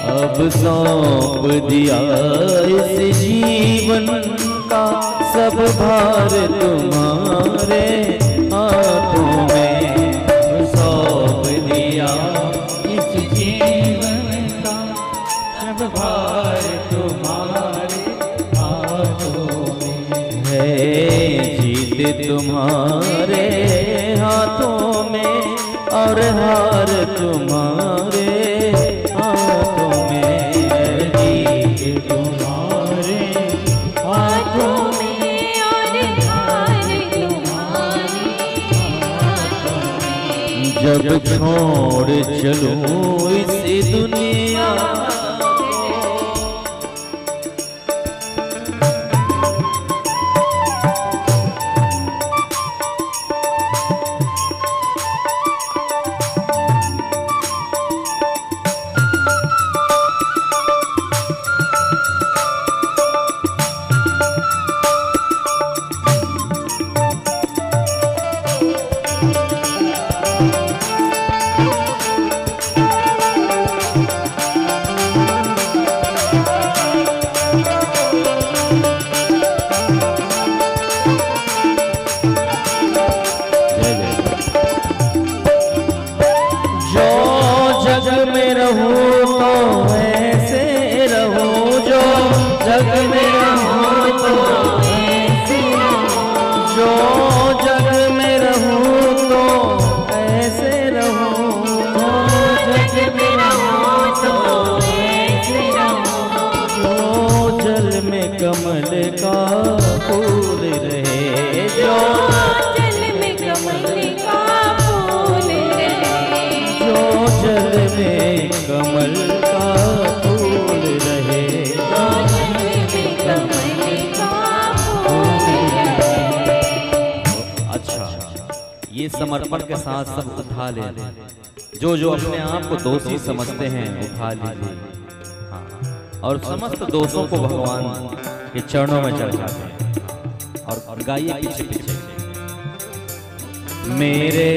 अब सौंप दिया इस जीवन का सब भार तुम्हारे हाथों में। सौंप दिया इस जीवन का सब भार तुम्हारे हाथों में है। जीत तुम्हारे हाथों में और हार तुम्हारे हाथों में। जीत तुम्हारे हाथों में और हार तुम्हारे हाथों में। जब छोड़ चलूं इस दुनिया कमल का फूल रहे। जो जल में कमल का फूल रहे। जो जल में कमल का फूल रहे। जो जल में कमल का फूल रहे। अच्छा, ये समर्पण के साथ सब उठा ले। जो अपने आप को दोषी समझते हैं उठा लीजिए। और समस्त दोषों को भगवान के चरणों में चढ़ जाते हैं। और गाइए पीछे पीछे। मेरे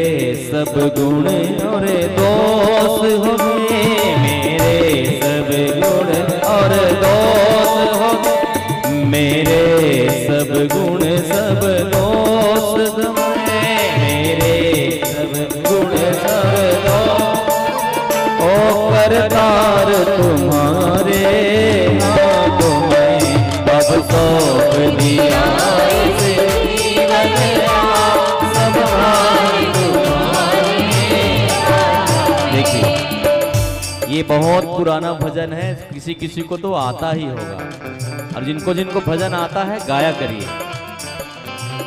सब गुण और दोष हो गए। मेरे सब गुण और दोष हो गए। मेरे सब गुण सब दोष गए। मेरे सब गुण सब दोष ओ करतार तुम्हारे हाथों में। अब सौंप दिया इस जीवन का सब भार तुम्हारे। देखिए, ये बहुत पुराना भजन है, किसी किसी को तो आता ही होगा, और जिनको जिनको भजन आता है गाया करिए।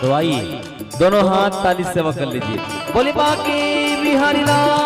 तो आइए दोनों हाथ ताली से सेवा कर लीजिए। बोले बाकी बिहारी लाल।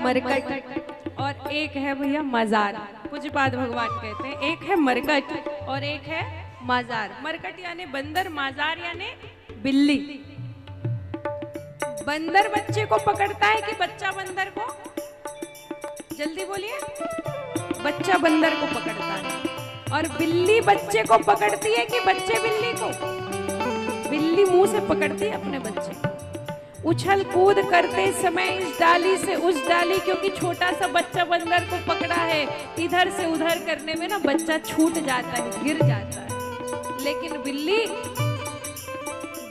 मरकट और एक है भैया मजार। पूज्य पाद भगवान कहते हैं एक है मरकट और एक है मजार। मरकट यानी बंदर, मजार यानी बिल्ली। बंदर बच्चे को पकड़ता है कि बच्चा बंदर को? जल्दी बोलिए। बच्चा बंदर को पकड़ता है। और बिल्ली बच्चे को पकड़ती है कि बच्चे बिल्ली को? बिल्ली मुंह से पकड़ती है अपने बच्चे को। उछल कूद करते समय इस डाली से उस डाली, क्योंकि छोटा सा बच्चा बंदर को पकड़ा है, इधर से उधर करने में ना बच्चा छूट जाता है, गिर जाता है। लेकिन बिल्ली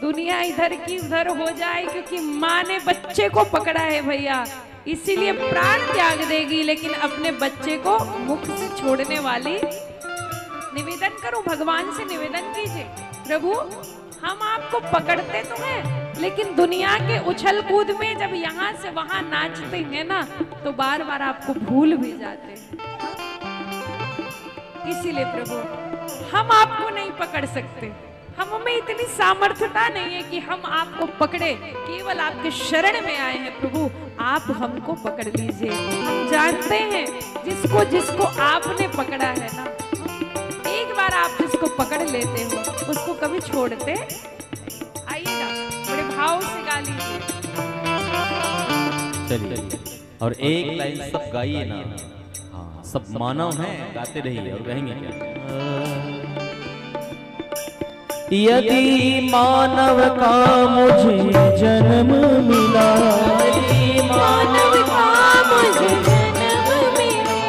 दुनिया इधर की उधर हो जाए, क्योंकि माँ ने बच्चे को पकड़ा है भैया, इसीलिए प्राण त्याग देगी, लेकिन अपने बच्चे को मुख से छोड़ने वाली। निवेदन करो, भगवान से निवेदन कीजिए, प्रभु हम आपको पकड़ते तो हैं, लेकिन दुनिया के उछल कूद में जब यहाँ से वहां नाचते हैं ना, तो बार बार आपको भूल भी जाते हैं। इसीलिए प्रभु हम आपको नहीं पकड़ सकते, हम में इतनी सामर्थ्यता नहीं है कि हम आपको पकड़े, केवल आपके शरण में आए हैं प्रभु, आप हमको पकड़ लीजिए। हम जानते हैं जिसको जिसको आपने पकड़ा है ना, एक बार आप जिसको पकड़ लेते हो उसको कभी छोड़ते। आइएगा, बड़े भाव से गा लीजिए। चलिए, और एक लाइन सब गाइए ना। हाँ, सब मानव हैं, गाते रहिए। और कहेंगे क्या? यदि मानव का मुझे जन्म मिला, मानव का मुझे जन्म मिले,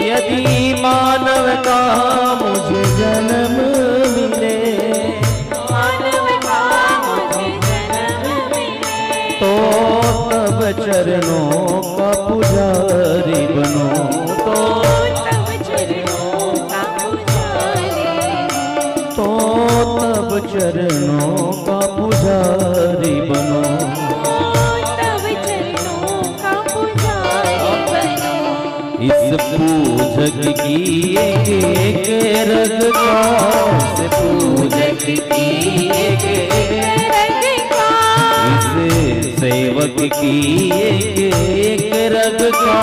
यदि मानव का मुझे जन्म मिले, मानव का मुझे जन्म मिले, तो तब चरणों का पुजारी बनो, तो तब चरणों का पुजारी, तो तब चरणों का पुजारी बनो। तब चरणों का पुजारी बनो। इस पूजक की एक रग का, इस पूजक की एक रग का, इस सेवक की एक रग का,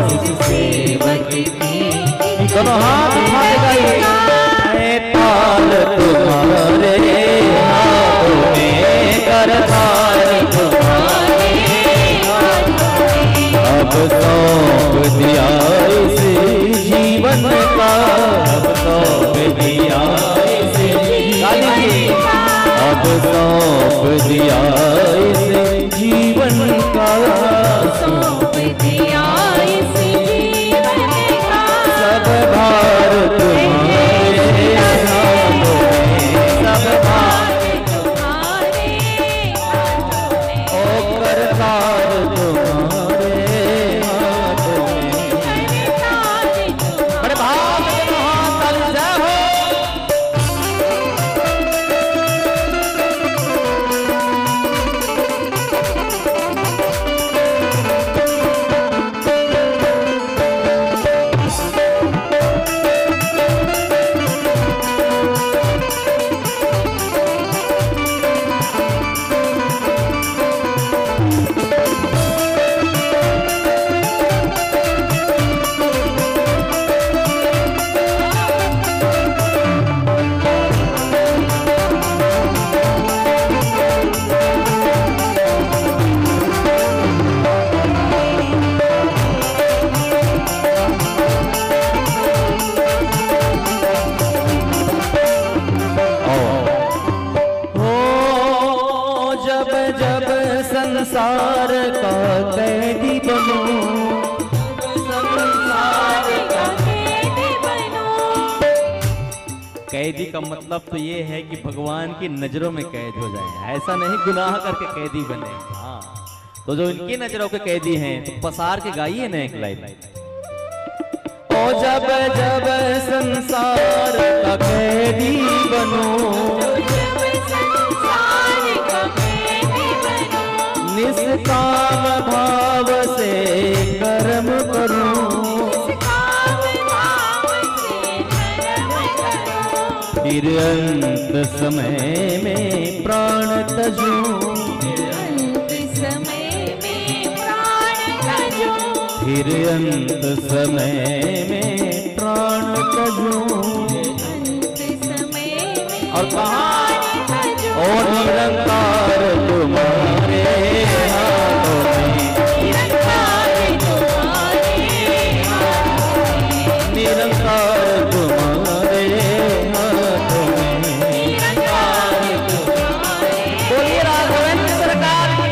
इस सेवक की। दोनों हाथ उठा के गाइए। ताल तुम्हारे हाथों में, करताल तुम्हारे हाथों में, अब सौंप दिया इस जीवन का, अब सौंप दिया इस जीवन का, अब सौंप दिया इस जीवन का, सौंप दिया इस जीवन का। सब भार तुम्हारे हाथों में, सब भार तुम्हारे हाथों में, ओ करतार तुम्हारे हाथों में। करतार तुम्हारे। बड़े भाव से दोनों हाथ ताली जय हो। संसार का कैदी बनो, संसार का कैदी बनो। कैदी का मतलब तो ये है कि भगवान की नजरों में कैद हो जाए, ऐसा नहीं गुनाह करके कैदी बने। हाँ, तो जो इनकी नजरों के कैदी हैं तो पसार के गाइए ना एक लाइन। ओ जब जब संसार का कैदी बनो, निष्काम भाव से कर्म करूं, फिर अंत समय में प्राण तजूं, अंत समय में प्राण तजूं, फिर अंत समय में प्राण तजूं। अंत समय में और कहा तजूं। और निरंकार तुम्हारे हाथों में, निरंकार तुम्हारे हाथों में, निरंकार तुम्हारे हाथों में, निरंकार तुम्हारे। बोलिए राघवेंद्र सरकार की।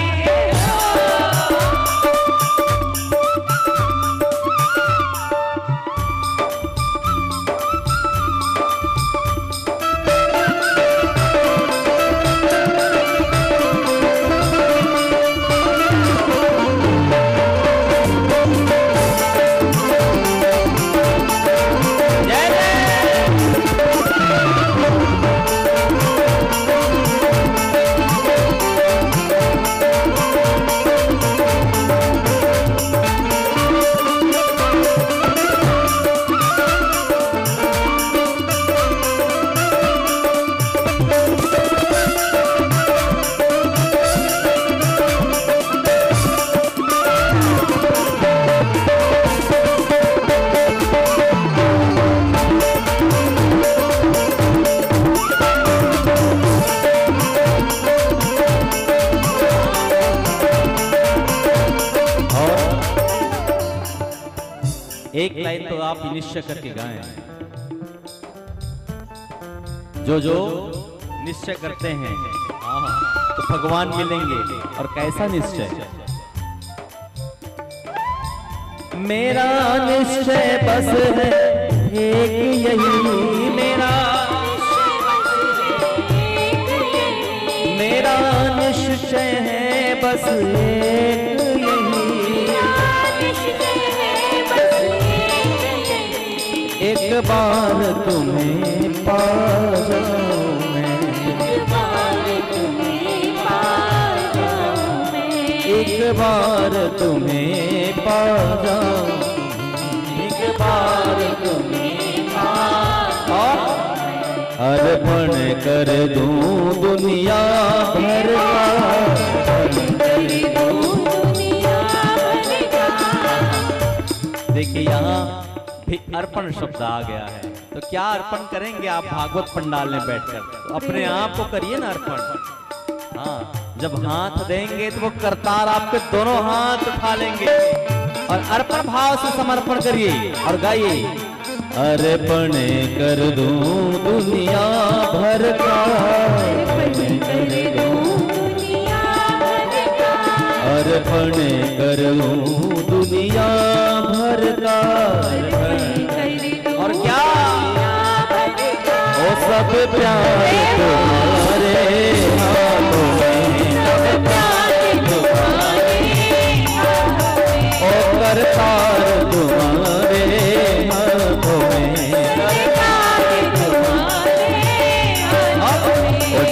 एक लाइन तो आप निश्चय करके गाएं। जो जो निश्चय करते हैं तो भगवान मिलेंगे। और कैसा निश्चय? मेरा निश्चय बस है एक यही, मेरा निश्चय है बस एक यही, एक बार तुम्हें पा जाऊं मैं, एक बार तुम्हें पा जाऊं, एक बार तुम्हें पा, अर्पण कर दूं दुनिया भर का। देखिए यहाँ भी अर्पण शब्द आ गया है। तो क्या अर्पण करेंगे आप भागवत पंडाल में बैठकर? तो अपने आप को करिए ना अर्पण। हाँ, जब हाथ देंगे तो वो करतार आपके दोनों हाथ उठा लेंगे और अर्पण भाव से समर्पण करिए और गाइए। अर्पण कर दूं दुनिया भर का, अर्पण कर दूं दुनिया भर का। और क्या? ओ सब प्यार तुम्हारे हाथों में, ओ करतार तुम्हारे हाथों में,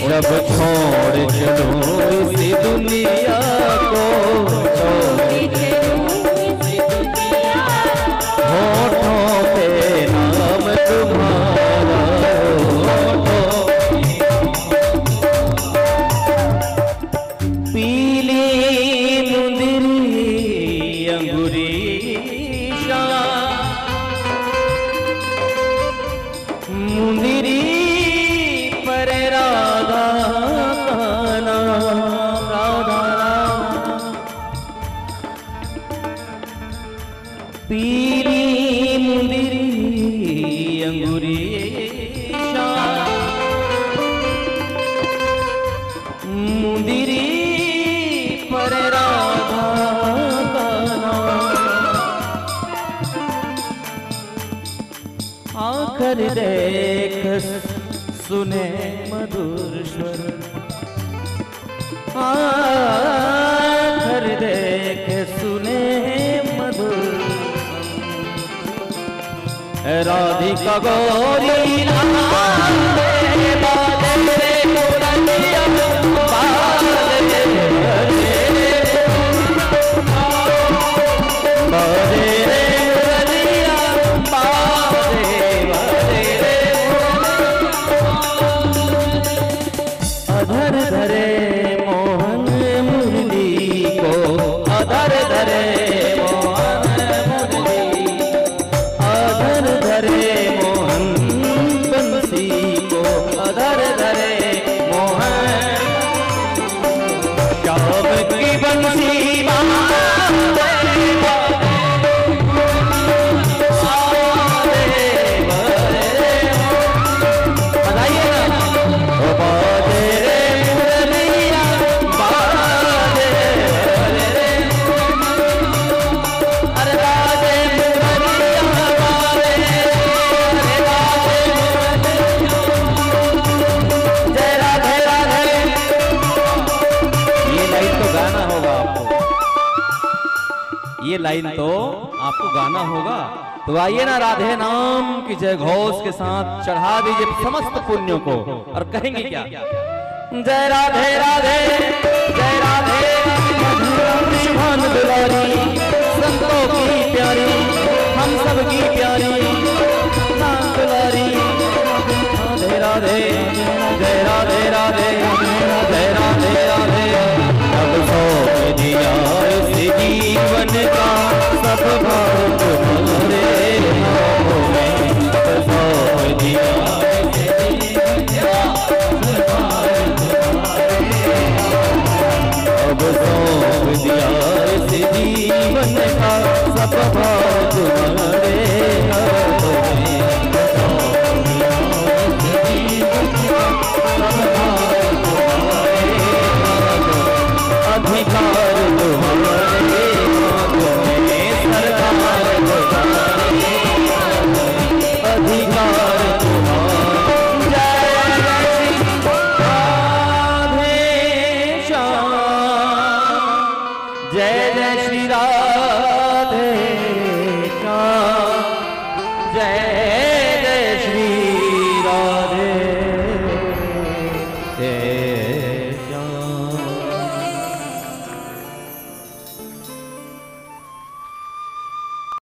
जब छोड़ चलो इसी दुनिया को, होठों पे नाम तुम्हारा, पीली मुंदरी अंगूरी मुंदरी पर राधा नाम, राधा पीली मुंदरी अंगूरी मुंदरी पर राधा का नाम, आखर देख सुने मधुर स्वर, आखर देख सुने मधुर, राधिका गौरी अधर धरे मोहन मुरली को, अधर धरे मोहन मुरली, अधर धरे मोहन बंसी को, अधर धरे मोहन, श्याम की बंसी ये लाइन तो आपको गाना होगा। तो आइए ना, राधे नाम की जय घोष के साथ चढ़ा दीजिए समस्त पुण्यों को और कहेंगे क्या? जय राधे राधे, जय राधे शुभान दुलारी, संतों की प्यारी, हम सब की प्यारी दुलारी। राधे राधे, जय राधे राधे, जय राधे राधे। अब सौंप दिया इस जीवन का सब भाव तुम्हारे हाथों में, अब सौंप दिया इस जीवन का सब भाव तुम्हारे, अब जय जय श्री राम।